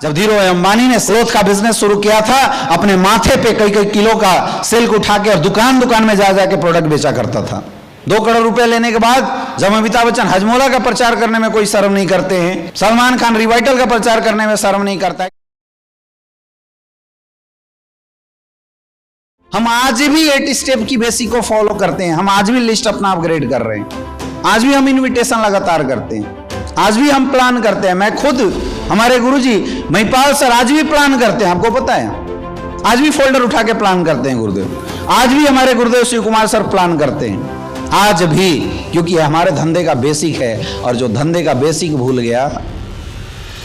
जब धीरूभाई अंबानी ने क्लोथ का बिजनेस शुरू किया था, अपने माथे पे कई कई किलो का सिल्क उठा के और दुकान दुकान में जा जाके प्रोडक्ट बेचा करता था। 2 करोड़ रुपए लेने के बाद जब अमिताभ बच्चन हजमोला का प्रचार करने में कोई शर्म नहीं करते हैं, सलमान खान रिवाइटल का प्रचार करने में शर्म नहीं करता है। हम आज भी 8 स्टेप की बेसिक को फॉलो करते हैं। हम आज भी लिस्ट अपना अपग्रेड कर रहे हैं। आज भी हम इन्विटेशन लगातार करते हैं। आज भी हम प्लान करते हैं। मैं खुद, हमारे गुरुजी महिपाल सर आज भी प्लान करते हैं, आपको पता है। आज भी फोल्डर उठा के प्लान करते हैं गुरुदेव। आज भी हमारे गुरुदेव शिव कुमार सर प्लान करते हैं, आज भी, क्योंकि हमारे धंधे का बेसिक है। और जो धंधे का बेसिक भूल गया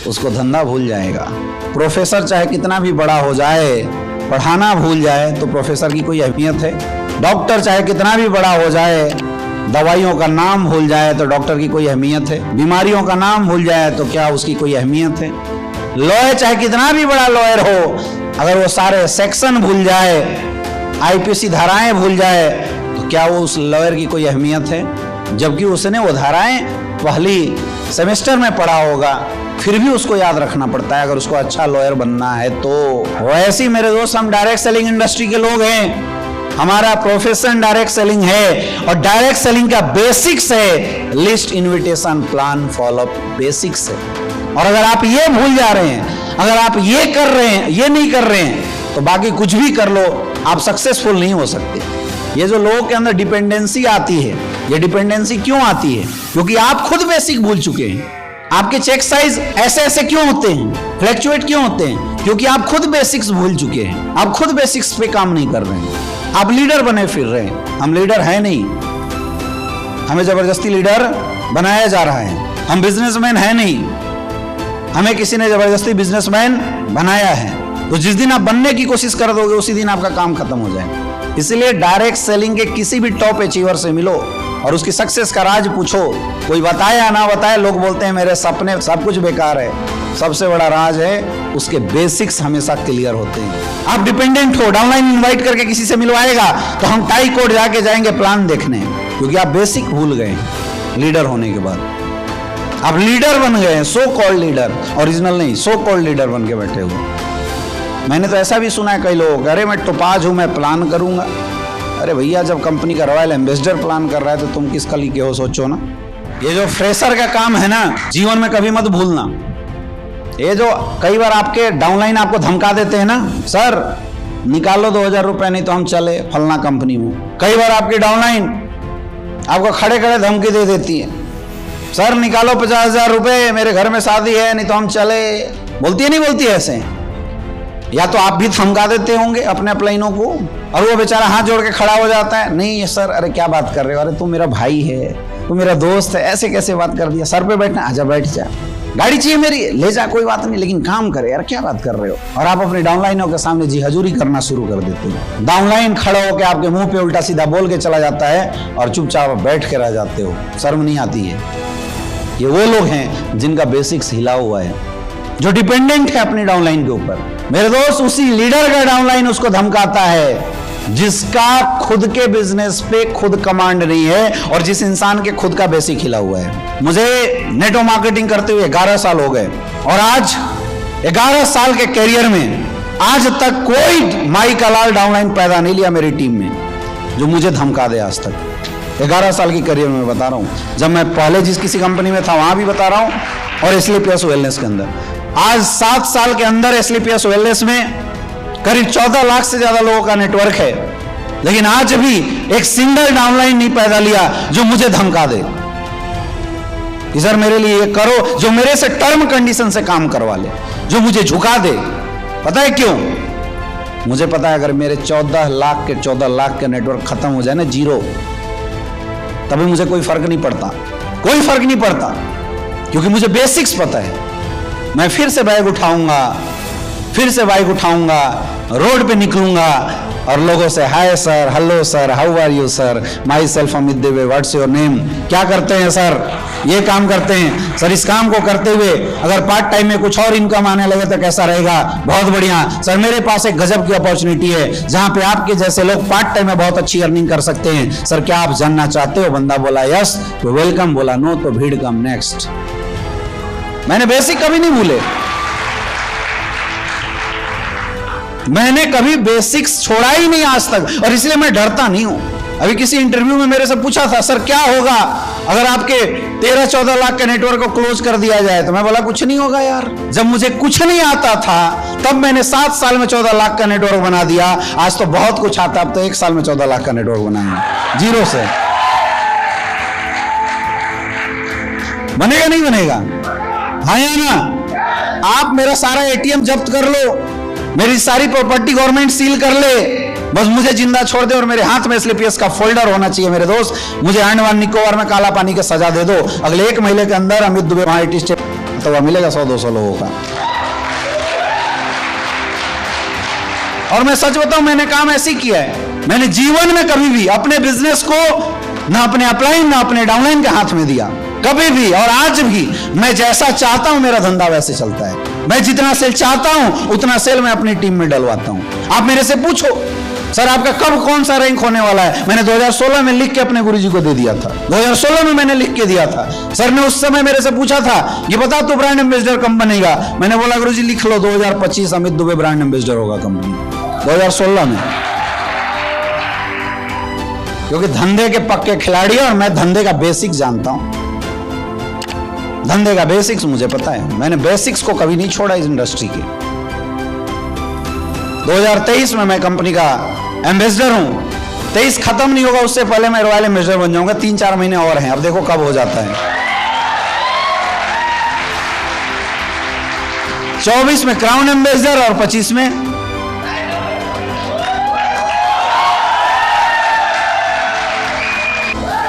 उसको धंधा भूल जाएगा। प्रोफेसर चाहे कितना भी बड़ा हो जाए, पढ़ाना भूल जाए तो प्रोफेसर की कोई अहमियत है। डॉक्टर चाहे कितना भी बड़ा हो जाए, दवाइयों का नाम भूल जाए तो डॉक्टर की कोई अहमियत है। बीमारियों का नाम भूल जाए तो क्या उसकी कोई अहमियत है। लॉयर चाहे कितना भी बड़ा लॉयर हो, अगर वो सारे सेक्शन भूल जाए, आईपीसी धाराएं भूल जाए तो क्या वो उस लॉयर की कोई अहमियत है। जबकि उसने वो धाराएं पहली सेमेस्टर में पढ़ा होगा, फिर भी उसको याद रखना पड़ता है अगर उसको अच्छा लॉयर बनना है तो। वैसे ही मेरे दोस्त, हम डायरेक्ट सेलिंग इंडस्ट्री के लोग हैं। हमारा प्रोफेशन डायरेक्ट सेलिंग है और डायरेक्ट सेलिंग का बेसिक्स है list, invitation, plan, follow up, basics है। और अगर आप ये भूल जा रहे हैं, अगर आप ये कर रहे हैं, ये नहीं कर रहे हैं, तो बाकी कुछ भी कर लो, आप सक्सेसफुल नहीं हो सकते। ये जो लोगों के अंदर डिपेंडेंसी आती है, ये डिपेंडेंसी क्यों आती है? क्योंकि आप खुद बेसिक भूल चुके हैं। आपके चेक साइज ऐसे ऐसे क्यों होते हैं, फ्लैक्चुएट क्यों होते हैं? क्योंकि आप खुद बेसिक्स भूल चुके हैं। आप खुद बेसिक्स पे काम नहीं कर रहे हैं। आप लीडर बने फिर रहे हैं। हम लीडर हैं नहीं, हमें जबरदस्ती लीडर बनाया जा रहा है। हम बिजनेसमैन हैं नहीं, हमें किसी ने जबरदस्ती बिजनेसमैन बनाया है। तो जिस दिन आप बनने की कोशिश कर दोगे उसी दिन आपका काम खत्म हो जाएगा। इसलिए डायरेक्ट सेलिंग के किसी भी टॉप अचीवर से मिलो और उसकी सक्सेस का राज पूछो। कोई बताए या ना बताए, लोग बोलते हैं मेरे सपने सब कुछ बेकार है। सबसे बड़ा राज है उसके बेसिक्स हमेशा क्लियर होते हैं। आप डिपेंडेंट हो, डाउनलाइन इनवाइट करके किसी से मिलवाएगा तो हम टाई कोड जाके जाएंगे प्लान देखने, क्योंकि आप बेसिक भूल गए लीडर होने के बाद। आप लीडर बन गए, सो कॉल्ड लीडर, ओरिजिनल नहीं, सो कॉल्ड लीडर बन के बैठे हुए। मैंने तो ऐसा भी सुना है कई लोग, अरे मैं टोपाज हूं, मैं प्लान करूंगा। अरे भैया, जब कंपनी का रॉयल एम्बेसडर प्लान कर रहा है तो तुम किस कली के हो, सोचो ना। ये जो फ्रेशर का काम है ना, जीवन में कभी मत भूलना। ये जो कई बार आपके डाउनलाइन आपको धमका देते हैं ना, सर निकालो 2000 रुपए नहीं तो हम चले फलना कंपनी में। कई बार आपकी डाउनलाइन आपको खड़े खड़े धमकी दे देती है, सर निकालो 50,000 रुपए, मेरे घर में शादी है नहीं तो हम चले। बोलती है नहीं बोलती है ऐसे? या तो आप भी धमका देते होंगे अपने अपलाइनों को और वो बेचारा हाथ जोड़ के खड़ा हो जाता है, नहीं सर, अरे क्या बात कर रहे हो, अरे तू मेरा भाई है, तू मेरा दोस्त है, ऐसे कैसे बात कर दिया, सर पे बैठना, आजा बैठ जा, गाड़ी चाहिए मेरी, ले जा, कोई बात नहीं, लेकिन काम करे यार, क्या बात कर रहे हो। और आप अपने डाउनलाइनों के सामने जी हजूरी करना शुरू कर देते हो। डाउनलाइन खड़ा होकर आपके मुंह पे उल्टा सीधा बोल के चला जाता है और चुपचाप बैठ के रह जाते हो, शर्म नहीं आती है। ये वो लोग हैं जिनका बेसिक्स हिला हुआ है, जो डिपेंडेंट है अपनी डाउनलाइन के ऊपर। मेरे दोस्त, उसी लीडर का डाउनलाइन उसको धमकाता है जिसका खुद के बिजनेस पे खुद कमांड नहीं है और जिस इंसान के खुद का बेसिक हिला हुआ है। मुझे नेटवर्क मार्केटिंग करते हुए 11 साल हो गए और आज 11 साल के करियर में आज तक कोई माई का लाल डाउनलाइन पैदा नहीं लिया मेरी टीम में जो मुझे धमका दे आज तक। 11 साल की करियर में बता रहा हूं, जब मैं पहले जिस किसी कंपनी में था वहां भी बता रहा हूं, और एसलीपीएस वेलनेस के अंदर आज 7 साल के अंदर एसलीपीएस वेलनेस में करीब 14 लाख से ज्यादा लोगों का नेटवर्क है, लेकिन आज भी एक सिंगल डाउनलाइन नहीं पैदा लिया जो मुझे धमका दे कि सर मेरे लिए ये करो, जो मेरे से टर्म कंडीशन से काम करवा ले, जो मुझे झुका दे। पता है क्यों? मुझे पता है अगर मेरे 14 लाख के नेटवर्क खत्म हो जाए ना, जीरो, तभी मुझे कोई फर्क नहीं पड़ता, कोई फर्क नहीं पड़ता, क्योंकि मुझे बेसिक्स पता है। मैं फिर से बाइक उठाऊंगा, रोड पे निकलूंगा और लोगों से hi sir, hello sir, how are you sir, myself Amit Deve, what's your name, क्या करते हैं सर, ये काम करते हैं सर, इस काम को करते हुए अगर पार्ट टाइम में कुछ और इनकम आने लगे तो कैसा रहेगा, बहुत बढ़िया सर, मेरे पास एक गजब की अपॉर्चुनिटी है जहां पे आपके जैसे लोग पार्ट टाइम में बहुत अच्छी अर्निंग कर सकते हैं सर, क्या आप जानना चाहते हो? बंदा बोला यस तो वेलकम, बोला नो तो भीड़ कम, नेक्स्ट। मैंने बेसिक कभी नहीं भूले। मैंने कभी बेसिक्स छोड़ा ही नहीं आज तक, और इसलिए मैं डरता नहीं हूं। अभी किसी इंटरव्यू में मेरे से पूछा था, सर क्या होगा अगर आपके 13-14 लाख के नेटवर्क को क्लोज कर दिया जाए? तो मैं बोला कुछ नहीं होगा यार। जब मुझे कुछ नहीं आता था तब मैंने 7 साल में 14 लाख का नेटवर्क बना दिया। आज तो बहुत कुछ आता, अब तो 1 साल में 14 लाख का नेटवर्क बनाएंगे जीरो से। बनेगा नहीं बनेगा? हाँ या ना? आप मेरा सारा एटीएम जब्त कर लो, मेरी सारी प्रॉपर्टी गवर्नमेंट सील कर ले, बस मुझे जिंदा छोड़ दे और मेरे हाथ में एसलीपीएस का फोल्डर होना चाहिए मेरे दोस्त। मुझे अंडमान निकोबार में काला पानी की सजा दे दो, अगले 1 महीने के अंदर अमित दुबे वहां IT स्टेट तो वह मिलेगा 100-200 लोगों का। और मैं सच बताऊं, मैंने काम ऐसे ही किया है। मैंने जीवन में कभी भी अपने बिजनेस को ना अपने अपलाइन ना अपने डाउनलाइन के हाथ में दिया, कभी भी। और आज भी मैं जैसा चाहता हूं मेरा धंधा वैसे चलता है। मैं जितना सेल चाहता हूं उतना सेल मैं अपनी टीम में डलवाता हूं। आप मेरे से पूछो सर आपका कब कौन सा रैंक होने वाला है, मैंने 2016 में लिख के अपने गुरुजी को दे दिया था। 2016 में मैंने लिख के दिया था। सर ने उस समय मेरे से पूछा था कि बता तू ब्रांड एम्बेसडर कब बनेगा? मैंने बोला गुरुजी लिख लो 2025 अमित दुबे ब्रांड एम्बेसडर होगा कंपनी, 2016 में। क्योंकि धंधे के पक्के खिलाड़ी और मैं धंधे का बेसिक जानता हूं। धंधे का बेसिक्स मुझे पता है, मैंने बेसिक्स को कभी नहीं छोड़ा इस इंडस्ट्री के। 2023 में मैं कंपनी का एम्बेसडर हूं। 23 खत्म नहीं होगा उससे पहले मैं रॉयल एम्बेसडर बन जाऊंगा। 3-4 महीने और हैं, अब देखो कब हो जाता है। 24 में क्राउन एम्बेसडर और 25 में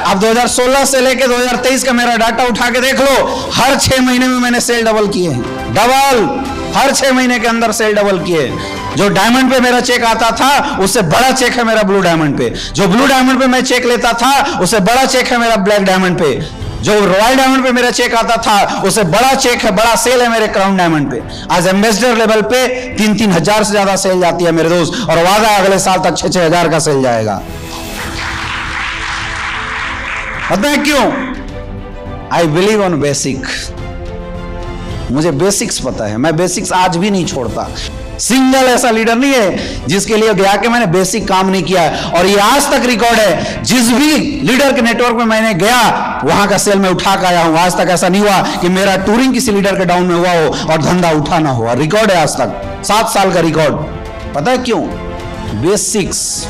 अब 2016 से लेके 2023 का मेरा डाटा उठा के देख लो, हर 6 महीने में मैंने सेल डबल किए हैं। डबल, हर 6 महीने के अंदर सेल डबल किए। जो डायमंड पे मेरा चेक आता था उससे बड़ा चेक है मेरा ब्लू डायमंड पे। जो ब्लू डायमंड पे मैं चेक लेता था उससे बड़ा चेक है मेरा ब्लैक डायमंड पे। जो रॉयल डायमंड पे मेरा चेक आता था उससे बड़ा चेक है, बड़ा सेल है मेरे क्राउन डायमंड पे। आज एम्बेसडर लेवल पे 3-3 हजार से ज्यादा सेल जाती है मेरे दोस्त, और वादा है अगले साल तक 6-6 हजार का सेल जाएगा। पता है क्यों? I believe on basic. मुझे बेसिक्स पता है, मैं बेसिक्स आज भी नहीं छोड़ता। सिंगल ऐसा लीडर नहीं है जिसके लिए गया कि मैंने बेसिक काम नहीं किया है। और ये आज तक रिकॉर्ड है, जिस भी लीडर के नेटवर्क में मैंने गया वहां का सेल में उठा के आया हूं। आज तक ऐसा नहीं हुआ कि मेरा टूरिंग किसी लीडर के डाउन में हुआ हो और धंधा उठा ना हुआ। रिकॉर्ड है आज तक, 7 साल का रिकॉर्ड। पता है क्यों? बेसिक्स।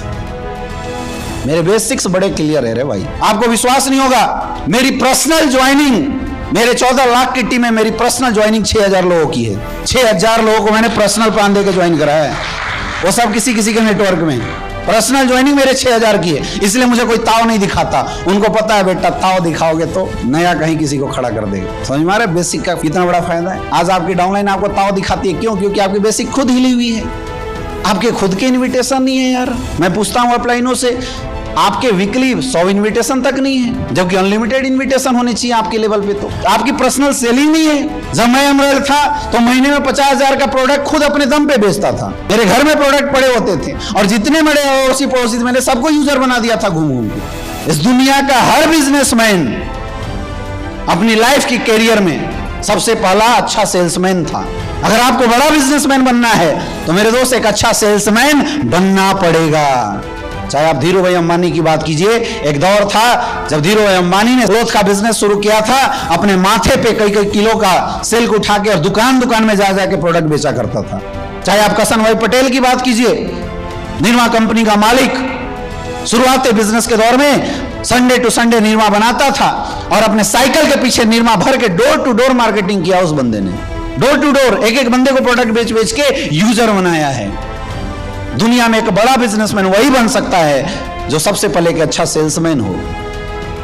मेरे बेसिक्स बड़े क्लियर है रे भाई। आपको विश्वास नहीं होगा, मेरी पर्सनल ज्वाइनिंग, मेरे 14 लाख की टीम में मेरी पर्सनल ज्वाइनिंग 6000 लोगों की है। 6000 लोगों को मैंने पर्सनल प्लान देकर ज्वाइन कराया है, वो सब किसी किसी के नेटवर्क में। पर्सनल ज्वाइनिंग मेरे 6000 की है, इसलिए मुझे कोई ताव नहीं दिखाता। उनको पता है बेटा ताव दिखाओगे तो नया कहीं किसी को खड़ा कर देगा। समझ में आ रहा है बेसिक का कितना बड़ा फायदा है? आज आपकी डाउनलाइन आपको ताव दिखाती है, क्यों? क्योंकि आपकी बेसिक खुद हिली हुई है, आपके खुद के इन्विटेशन नहीं है यार। मैं पूछता हूं अपलाइनों से, आपके वीकली 100 इन्विटेशन तक नहीं है, जबकि अनलिमिटेड इन्विटेशन होने चाहिए आपके लेवल पे। तो आपकी पर्सनल सेलिंग नहीं है। जब मैं एमरल्ड था तो महीने में 50,000 का प्रोडक्ट खुद अपने दम पे बेचता था। मेरे घर में प्रोडक्ट पड़े होते थे और जितने बड़े अड़ोसी पड़ोसी मैंने सबको यूजर बना दिया था घूम घूम के। इस दुनिया का हर बिजनेसमैन अपनी लाइफ की कैरियर में सबसे पहला अच्छा सेल्समैन था। अगर आपको बड़ा बिजनेसमैन बनना है तो मेरे दोस्त एक अच्छा सेल्समैन बनना पड़ेगा। चाहे आप धीरू भाई अंबानी की बात कीजिए, एक दौर था जब धीरू भाई अंबानी ने क्लोथ का बिजनेस शुरू किया था, अपने माथे पे कई कई किलो का सिल्क उठा के और दुकान दुकान में जा जाके प्रोडक्ट बेचा करता था। चाहे आप कसन भाई पटेल की बात कीजिए, निरमा कंपनी का मालिक, शुरुआती बिजनेस के दौर में संडे टू संडे निरमा बनाता था और अपने साइकिल के पीछे निरमा भर के डोर टू डोर मार्केटिंग किया। उस बंदे ने डोर टू डोर एक एक बंदे को प्रोडक्ट बेच बेच के यूजर बनाया है। दुनिया में एक बड़ा बिजनेसमैन वही बन सकता है जो सबसे पहले एक अच्छा सेल्समैन हो।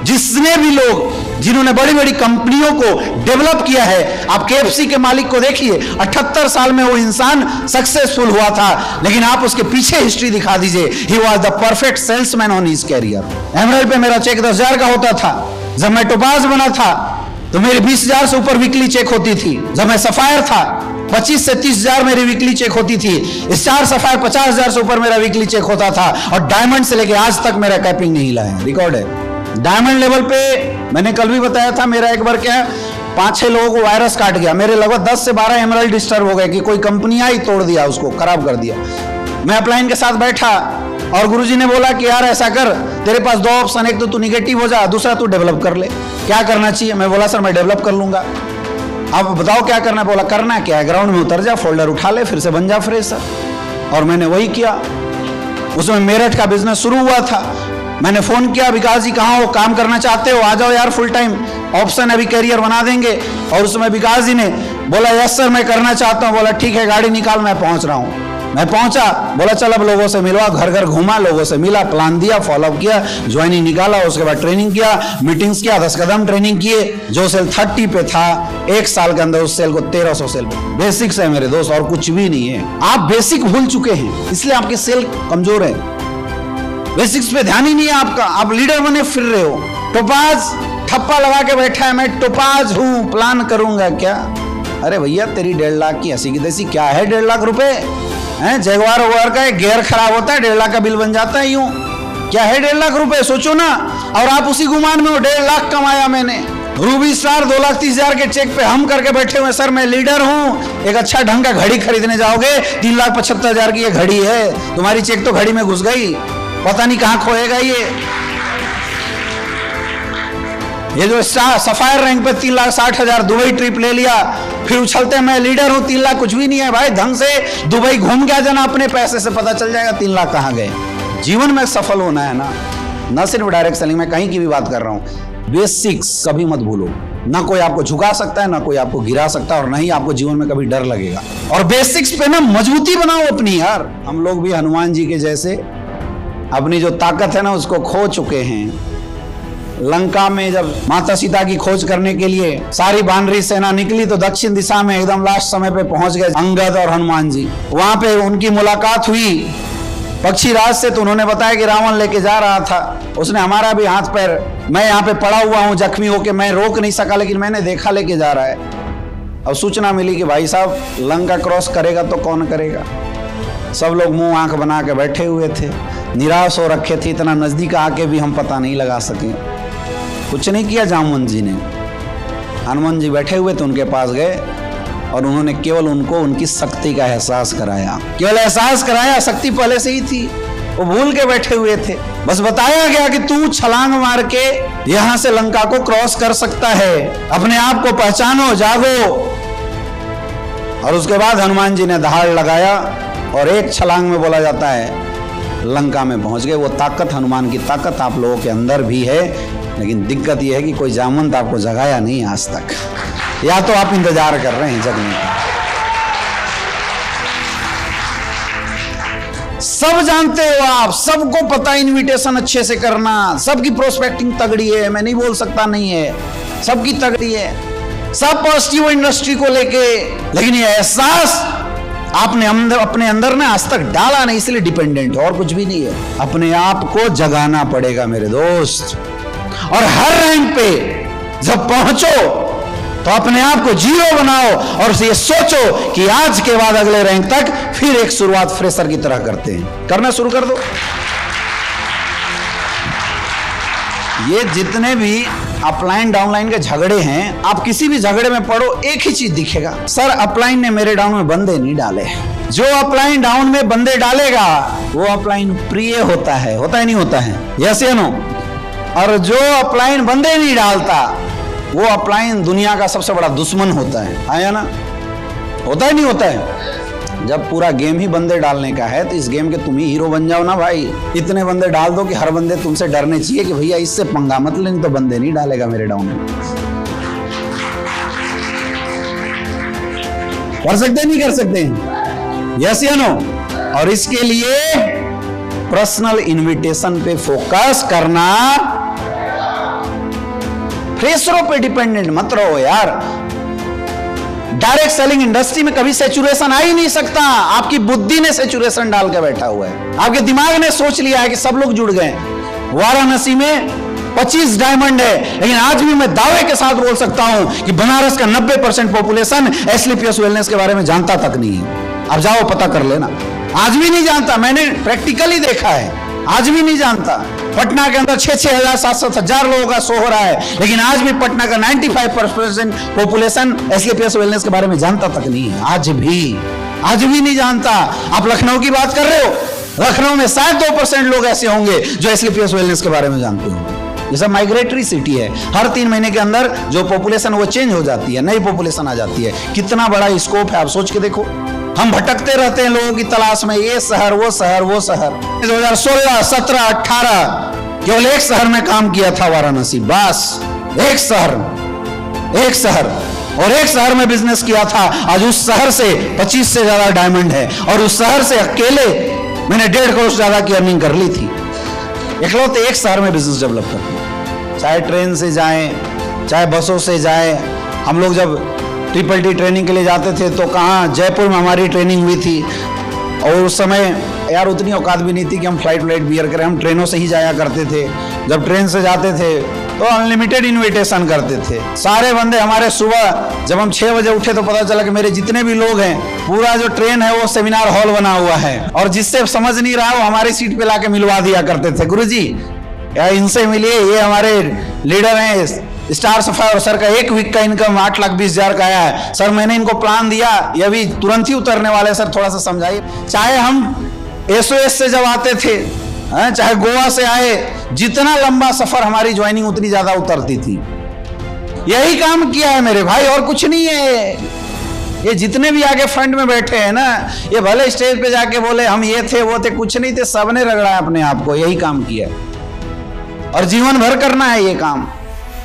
जिसने भी लोग जिन्होंने बड़ी बड़ी कंपनियों को डेवलप किया है, आप केएफसी के मालिक को देखिए, 78 साल में वो इंसान सक्सेसफुल हुआ था, लेकिन आप उसके पीछे हिस्ट्री दिखा दीजिए, he was the perfect salesman on his career. Emerald पे मेरा चेक 10,000 का होता था। जब मैं टोपाज बना था तो मेरी 20,000 से ऊपर वीकली चेक होती थी। जब मैं सफायर था 25 से 30,000 मेरी वीकली चेक होती थी। स्टार सफायर 50,000 से ऊपर मेरा वीकली चेक होता था। और डायमंड से लेके आज तक मेरा कैपिंग नहीं हिला है, रिकॉर्ड है। डायमंड लेवल पे मैंने कल भी बताया था, मेरा एक बार क्या 5-6 लोगों को वायरस काट गया। मेरे लगभग 10 से 12 एमरल्ड डिस्टर्ब हो गए कि कोई कंपनी आई तोड़ दिया, उसको खराब कर दिया। मैं अपलाइन के साथ बैठा और गुरुजी ने बोला कि यार ऐसा कर, तेरे पास दो ऑप्शन, एक तो तू निगेटिव हो जा, दूसरा तू डेवलप कर ले, क्या करना चाहिए? मैं बोला सर मैं डेवलप कर लूंगा। आप बताओ क्या करना है? बोला करना क्या है, ग्राउंड में उतर जा, फोल्डर उठा ले, फिर से बन जा फ्रेशर। और मैंने वही किया। उसमें मेरठ का बिजनेस शुरू हुआ था। मैंने फोन किया, विकास जी कहाँ हो, काम करना चाहते हो, आ जाओ यार, फुल टाइम ऑप्शन अभी कैरियर बना देंगे। और उसमें विकास जी ने बोला यस सर मैं करना चाहता हूँ। बोला ठीक है गाड़ी निकाल, मैं पहुंच रहा हूँ। मैं पहुंचा, बोला चल अब लोगों से मिलवा, घर घर घूमा, लोगों से मिला, प्लान दिया, फॉलोअप किया, ज्वाइनिंग निकाला, उसके बाद ट्रेनिंग किया, मीटिंग्स किया, 10 कदम ट्रेनिंग किए। जो सेल 30 पे था, 1 साल के अंदर उस सेल को 1300 सेल पे। बेसिक्स है मेरे दोस्त, और कुछ भी नहीं है। आप बेसिक भूल चुके हैं, इसलिए आपके सेल कमजोर है। बेसिक्स पे ध्यान ही नहीं है आपका, आप लीडर बने फिर रहे हो। टोपाज ठप्पा लगा के बैठा है, मैं टोपाज हूं, प्लान करूंगा क्या? अरे भैया तेरी 1.5 लाख की हंसी की देसी क्या है 1.5 लाख रुपए? जगवार वगवार का एक गियर खराब होता है, 1.5 लाख का बिल बन जाता है। यूं क्या है 1.5 लाख रुपए? सोचो ना। और आप उसी गुमान में हो, 1.5 लाख कमाया मैंने। रूबी स्टार 2,30,000 के चेक पे हम करके बैठे हुए, सर मैं लीडर हूं। एक अच्छा ढंग का घड़ी खरीदने जाओगे, 3,75,000 की ये घड़ी है, तुम्हारी चेक तो घड़ी में घुस गई, पता नहीं कहां खोएगा ये जो सफायर रैंक पे 3,60,000 दुबई ट्रिप ले लिया, फिर उछलते मैं लीडर हूं, 3 लाख कुछ भी नहीं है भाई। ढंग से दुबई घूम के जाना अपने पैसे से, पता चल जाएगा 3 लाख कहां गए। जीवन में सफल होना है ना, न सिर्फ डायरेक्ट सेलिंग में, कहीं की भी बात कर रहा हूं। बेसिक्स कभी मत भूलो। ना कोई आपको झुका सकता है, ना कोई आपको गिरा सकता है, और ना ही आपको जीवन में कभी डर लगेगा। और बेसिक्स पे ना मजबूती बनाओ अपनी यार। हम लोग भी हनुमान जी के जैसे अपनी जो ताकत है ना उसको खो चुके हैं। लंका में जब माता सीता की खोज करने के लिए सारी वानरी सेना निकली तो दक्षिण दिशा में एकदम लास्ट समय पे पहुंच गए अंगद और हनुमान जी। वहां पे उनकी मुलाकात हुई पक्षीराज से, तो उन्होंने बताया कि रावण लेके जा रहा था, उसने हमारा भी हाथ पैर, मैं यहाँ पे पड़ा हुआ हूँ जख्मी होके, मैं रोक नहीं सका, लेकिन मैंने देखा लेके जा रहा है। अब सूचना मिली कि भाई साहब लंका क्रॉस करेगा तो कौन करेगा। सब लोग मुंह आंख बना के बैठे हुए थे, निराश हो रखे थे, इतना नजदीक आके भी हम पता नहीं लगा सके। कुछ नहीं किया जामुन जी ने। हनुमान जी बैठे हुए थे, उनके पास गए और उन्होंने केवल उनको उनकी शक्ति का एहसास कराया। केवल एहसास कराया, शक्ति पहले से ही थी, वो भूल के बैठे हुए थे। बस बताया गया कि तू छलांग मार के यहां से लंका को क्रॉस कर सकता है, अपने आप को पहचानो, जागो। और उसके बाद हनुमान जी ने दहाड़ लगाया और एक छलांग में बोला जाता है लंका में पहुंच गए। वो ताकत, हनुमान की ताकत आप लोगों के अंदर भी है, लेकिन दिक्कत यह है कि कोई जामवंत आपको जगाया नहीं आज तक, या तो आप इंतजार कर रहे हैं जगने का। सब जानते हो आप, सबको पता इनविटेशन अच्छे से करना, सबकी प्रोस्पेक्टिंग तगड़ी है, मैं नहीं बोल सकता नहीं है, सबकी तगड़ी है, सब पॉजिटिव इंडस्ट्री को लेके, लेकिन ये एहसास आपने अपने अंदर ना आज तक डाला नहीं, इसलिए डिपेंडेंट है, और कुछ भी नहीं है। अपने आप को जगाना पड़ेगा मेरे दोस्त। और हर रैंक पे जब पहुंचो तो अपने आप को जीरो बनाओ और ये सोचो कि आज के बाद अगले रैंक तक फिर एक शुरुआत फ्रेशर की तरह करते हैं, करना शुरू कर दो। ये जितने भी अपलाइन डाउनलाइन के झगड़े हैं, आप किसी भी झगड़े में पढ़ो, एक ही चीज दिखेगा, सर अपलाइन ने मेरे डाउन में बंदे नहीं डाले। जो अपलाइन डाउन में बंदे डालेगा वो अपलाइन प्रिय होता है नहीं होता है, यस या नो? और जो अपलाइन बंदे नहीं डालता वो अपलाइन दुनिया का सबसे बड़ा दुश्मन होता है, आया ना? होता है नहीं होता है? जब पूरा गेम ही बंदे डालने का है तो इस गेम के तुम ही हीरो बन जाओ ना भाई। इतने बंदे डाल दो कि हर बंदे तुमसे डरने चाहिए कि भैया इससे पंगा मत ले, नहीं तो बंदे नहीं डालेगा मेरे डाउन में। कर सकते नहीं कर सकते? यस या नो? और इसके लिए पर्सनल इनविटेशन पे फोकस करना, फ्रेशरों पे डिपेंडेंट मत रहो यार। डायरेक्ट सेलिंग इंडस्ट्री में कभी सैचुरेशन आ ही नहीं सकता, आपकी बुद्धि ने सैचुरेशन डाल के बैठा हुआ है, आपके दिमाग ने सोच लिया है कि सब लोग जुड़ गए। वाराणसी में 25 डायमंड है, लेकिन आज भी मैं दावे के साथ बोल सकता हूं कि बनारस का 90% पॉपुलेशन एस्क्लेपियस वेलनेस के बारे में जानता तक नहीं है। अब जाओ पता कर लेना, आज भी नहीं जानता, मैंने प्रैक्टिकली देखा है, आज भी नहीं जानता। पटना के अंदर 6,000 7,000 लोगों का शो हो रहा है, लेकिन आज भी पटना का 95% पॉपुलेशन एस्क्लेपियस वेलनेस के बारे में जानता तक नहीं है, आज भी। आज भी नहीं जानता। आप लखनऊ की बात कर रहे हो, लखनऊ में शायद 2% लोग ऐसे होंगे जो एसकेपीएस वेलनेस के बारे में जानते होंगे। ये सब माइग्रेटरी सिटी है, हर 3 महीने के अंदर जो पॉपुलेशन वो चेंज हो जाती है, नई पॉपुलेशन आ जाती है। कितना बड़ा स्कोप है, आप सोच के देखो। हम भटकते रहते हैं लोगों की तलाश में, ये शहर वो शहर वो शहर। 2016, 17, 18 केवल एक शहर में काम किया था, वाराणसी, बस एक शहर, और एक शहर में बिजनेस किया था। आज उस शहर से 25 से ज्यादा डायमंड है, और उस शहर से अकेले मैंने 1.5 करोड़ से ज्यादा की अर्निंग कर ली थी, इकलौते एक शहर में बिजनेस डेवलप करके। चाहे ट्रेन से जाएं, चाहे बसों से जाएं। हम लोग जब ट्रिपल ट्रेनिंग के लिए जाते थे तो कहाँ, जयपुर में हमारी ट्रेनिंग हुई थी, और उस समय यार उतनी औकात भी नहीं थी कि हम फ्लाइट बियर करें, हम ट्रेनों से ही जाया करते थे। जब ट्रेन से जाते थे तो अनलिमिटेड इनविटेशन करते थे सारे बंदे हमारे। सुबह जब हम 6 बजे उठे तो पता चला कि मेरे जितने भी लोग हैं, पूरा जो ट्रेन है वो सेमिनार हॉल बना हुआ है, और जिससे समझ नहीं रहा वो हमारी सीट पे लाके मिलवा दिया करते थे। गुरुजी यार इनसे मिलिए, ये हमारे लीडर हैं स्टार सफायर, सर का 1 वीक का इनकम 8,20,000 का आया है। सर मैंने इनको प्लान दिया, ये अभी तुरंत ही उतरने वाले, सर थोड़ा सा समझाइए। चाहे हम एसओएस से जब आते थे, चाहे गोवा से आए, जितना लंबा सफर हमारी ज्वाइनिंग उतनी ज्यादा उतरती थी। यही काम किया है मेरे भाई, और कुछ नहीं है। ये जितने भी आगे फ्रंट में बैठे हैं ना, ये भले स्टेज पे जाके बोले हम ये थे वो थे, कुछ नहीं थे, सबने रगड़ा है अपने आप को, यही काम किया है, और जीवन भर करना है। ये काम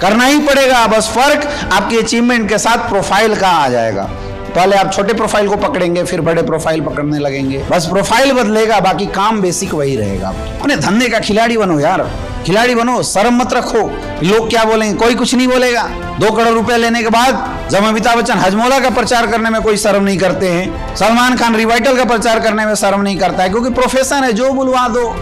करना ही पड़ेगा। बस फर्क आपकी अचीवमेंट के साथ प्रोफाइल का आ जाएगा। पहले आप छोटे प्रोफाइल को पकड़ेंगे, फिर बड़े प्रोफाइल पकड़ने लगेंगे। बस प्रोफाइल बदलेगा, बाकी काम बेसिक वही रहेगा। अपने धंधे का खिलाड़ी बनो यार, खिलाड़ी बनो, शर्म मत रखो। लोग क्या बोलेंगे, कोई कुछ नहीं बोलेगा। 2 करोड़ रुपए लेने के बाद जब अमिताभ बच्चन हजमोला का प्रचार करने में कोई शर्म नहीं करते हैं, सलमान खान रिवाइटल का प्रचार करने में शर्म नहीं करता है, क्योंकि प्रोफेशन है, जो बुलवा दो।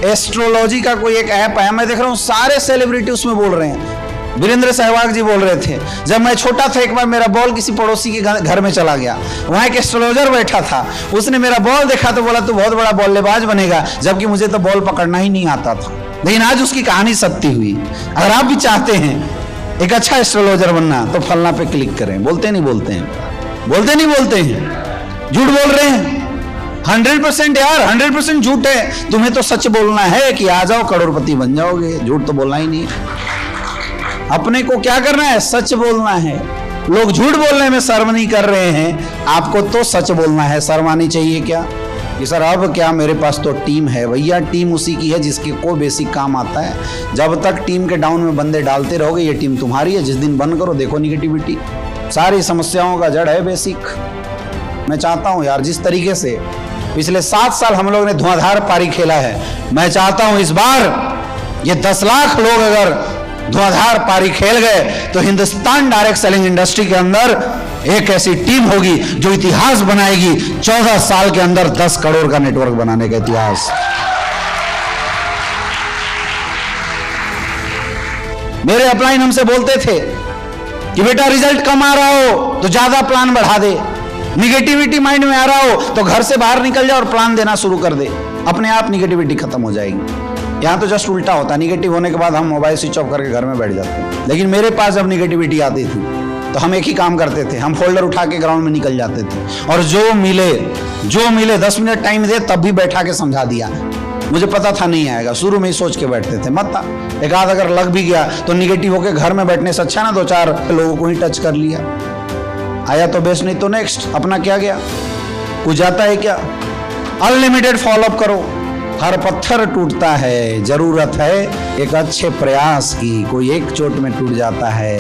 एस्ट्रोलॉजी का कोई एक ऐप है, मैं देख रहा हूँ सारे सेलिब्रिटी उसमें बोल रहे हैं। वीरेंद्र सहवाग जी बोल रहे थे, जब मैं छोटा था एक बार मेरा बॉल किसी पड़ोसी के घर में चला गया, वहां एक एस्ट्रोलॉजर बैठा था, उसने मेरा बॉल देखा तो बोला तू बहुत बड़ा बल्लेबाज बनेगा, जबकि मुझे तो बॉल पकड़ना ही नहीं आता था। लेकिन आज उसकी कहानी सत्य हुई। अगर आप भी चाहते हैं एक अच्छा एस्ट्रोलॉजर बनना तो फलना पे क्लिक करें। बोलते नहीं बोलते हैं, बोलते नहीं बोलते हैं, झूठ बोल रहे हैं। 100% यार, 100% झूठ है। तुम्हें तो सच बोलना है कि आ जाओ करोड़पति बन जाओगे, झूठ तो बोलना ही नहीं। अपने को क्या करना है, सच बोलना है। लोग झूठ बोलने में शर्म नहीं कर रहे हैं, आपको तो सच बोलना है। शर्म आनी चाहिए क्या कि सर अब क्या, मेरे पास तो टीम है। भैया टीम उसी की है जिसके को बेसिक काम आता है। जब तक टीम के डाउन में बंदे डालते रहोगे, ये टीम तुम्हारी है। जिस दिन बंद करो, देखो निगेटिविटी, सारी समस्याओं का जड़ है बेसिक। मैं चाहता हूं यार, जिस तरीके से पिछले 7 साल हम लोग ने धुआंधार पारी खेला है, मैं चाहता हूं इस बार ये 10 लाख लोग अगर धुआंधार पारी खेल गए तो हिंदुस्तान डायरेक्ट सेलिंग इंडस्ट्री के अंदर एक ऐसी टीम होगी जो इतिहास बनाएगी। 14 साल के अंदर 10 करोड़ का नेटवर्क बनाने का इतिहास। मेरे अपलाइन हमसे बोलते थे कि बेटा रिजल्ट कम आ रहा हो तो ज्यादा प्लान बढ़ा दे, निगेटिविटी माइंड में आ रहा हो तो घर से बाहर निकल जाए और प्लान देना शुरू कर दे, अपने आप निगेटिविटी खत्म हो जाएगी। यहाँ तो जस्ट उल्टा होता है, निगेटिव होने के बाद हम मोबाइल स्विच ऑफ करके घर में बैठ जाते हैं। लेकिन मेरे पास जब निगेटिविटी आती थी तो हम एक ही काम करते थे, हम फोल्डर उठा के ग्राउंड में निकल जाते थे, और जो मिले 10 मिनट टाइम दे तब भी बैठा के समझा दिया। मुझे पता था नहीं आएगा, शुरू में ही सोच के बैठते थे, मत एक आध अगर लग भी गया तो निगेटिव होके घर में बैठने से अच्छा ना 2-4 लोगों को ही टच कर लिया, आया तो बेस्ट, नहीं तो नेक्स्ट। अपना क्या गया, कुछ जाता है क्या। अनलिमिटेड फॉलोअप करो, हर पत्थर टूटता है, जरूरत है एक अच्छे प्रयास की। कोई 1 चोट में टूट जाता है,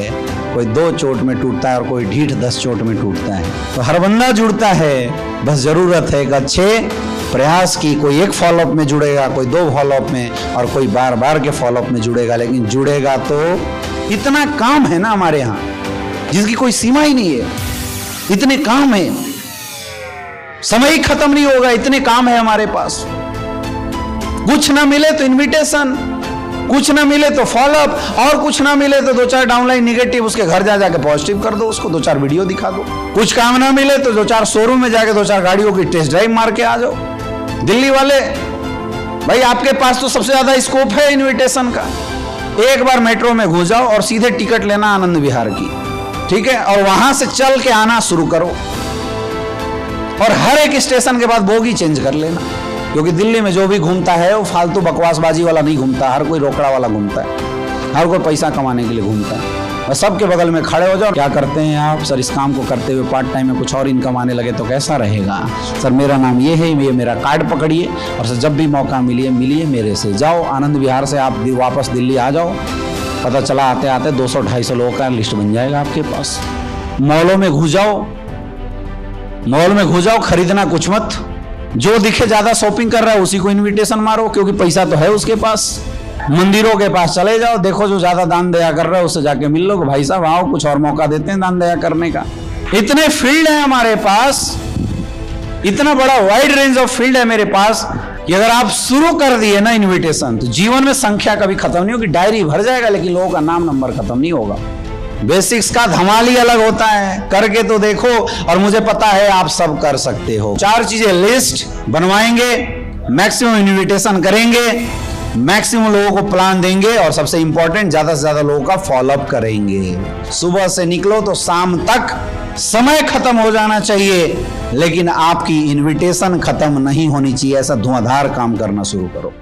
कोई 2 चोट में टूटता है, और कोई 10 चोट में टूटता है। तो हर बंदा जुड़ता है, बस जरूरत है एक अच्छे प्रयास की। कोई 1 फॉलोअप में जुड़ेगा, कोई 2 फॉलोअप में, और कोई बार बार के फॉलोअप में जुड़ेगा। लेकिन जुड़ेगा तो इतना काम है ना हमारे यहाँ जिसकी कोई सीमा ही नहीं है। इतने काम है, समय ही खत्म नहीं होगा, इतने काम है हमारे पास। कुछ ना मिले तो इनविटेशन, कुछ ना मिले तो फॉलोअप, और कुछ ना मिले तो 2-4 डाउनलाइन निगेटिव, उसके घर जा जाके पॉजिटिव कर दो, उसको 2-4 वीडियो दिखा दो। कुछ काम ना मिले तो 2-4 शोरूम में जाके 2-4 गाड़ियों की टेस्ट ड्राइव मार के आ जाओ। दिल्ली वाले भाई, आपके पास तो सबसे ज्यादा स्कोप है इनविटेशन का। एक बार मेट्रो में घुस जाओ और सीधे टिकट लेना आनंद विहार की, ठीक है, और वहां से चल के आना शुरू करो। और हर एक स्टेशन के बाद बोगी चेंज कर लेना, क्योंकि दिल्ली में जो भी घूमता है वो फालतू बकवासबाजी वाला नहीं घूमता, हर कोई रोकड़ा वाला घूमता है, हर कोई पैसा कमाने के लिए घूमता है। और सबके बगल में खड़े हो जाओ, क्या करते हैं आप सर, इस काम को करते हुए पार्ट टाइम में कुछ और इनकम आने लगे तो कैसा रहेगा सर, मेरा नाम ये है, ये मेरा कार्ड पकड़िए और सर जब भी मौका मिलिए मेरे से जाओ, आनंद विहार से आप वापस दिल्ली आ जाओ, पता चला आते आते 200-250 लोगों का लिस्ट बन जाएगा आपके पास। मॉलों में घुस जाओ, खरीदना कुछ मत, जो दिखे ज्यादा शॉपिंग कर रहा है उसी को इन्विटेशन मारो, क्योंकि पैसा तो है उसके पास। मंदिरों के पास चले जाओ, देखो जो ज्यादा दान दया कर रहा है उससे जाके मिल लो, भाई साहब आओ कुछ और मौका देते हैं दान दया करने का। इतने फील्ड है हमारे पास, इतना बड़ा वाइड रेंज ऑफ फील्ड है मेरे पास कि अगर आप शुरू कर दिए ना इन्विटेशन तो जीवन में संख्या कभी खत्म नहीं होगी, डायरी भर जाएगा लेकिन लोगों का नाम नंबर खत्म नहीं होगा। बेसिक्स का धमाल ही अलग होता है, करके तो देखो और मुझे पता है आप सब कर सकते हो। 4 चीजें लिस्ट बनवाएंगे, मैक्सिमम इन्विटेशन करेंगे, मैक्सिमम लोगों को प्लान देंगे और सबसे इंपॉर्टेंट ज्यादा से ज्यादा लोगों का फॉलोअप करेंगे। सुबह से निकलो तो शाम तक समय खत्म हो जाना चाहिए, लेकिन आपकी इन्विटेशन खत्म नहीं होनी चाहिए। ऐसा धुआंधार काम करना शुरू करो।